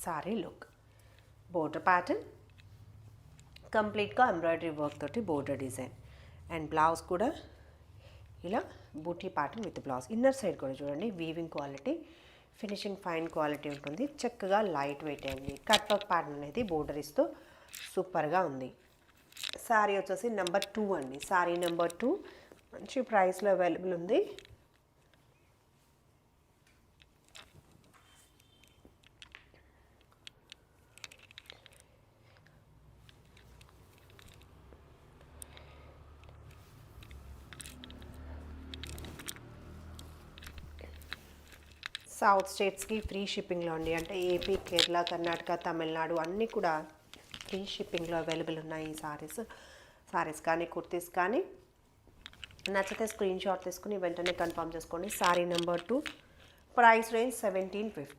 Sorry look. Border pattern కంప్లీట్గా embroidery work తోటి border design and blouse కూడా ఇలా booti pattern with blouse. Inner side కూడా చూడండి weaving quality, finishing fine quality ఉంటుంది. చక్కగా లైట్ వెయిట్ అండి. కట్ వర్క్ ప్యాటర్న్ అనేది బోర్డర్ ఇస్తూ సూపర్గా ఉంది. శారీ వచ్చేసి నెంబర్ 2 అండి. శారీ నెంబర్ 2 మంచి ప్రైస్లో అవైలబుల్ ఉంది. సౌత్ స్టేట్స్కి ఫ్రీ షిప్పింగ్లో అండి. అంటే ఏపీ, కేరళ, కర్ణాటక, తమిళనాడు అన్నీ కూడా ఫ్రీ షిప్పింగ్లో అవైలబుల్ ఉన్నాయి ఈ సారీస్ కానీ కుర్తీస్ కానీ. నచ్చితే స్క్రీన్ షాట్ తీసుకుని వెంటనే కన్ఫర్మ్ చేసుకోండి. Sorry number 2 price range 1750.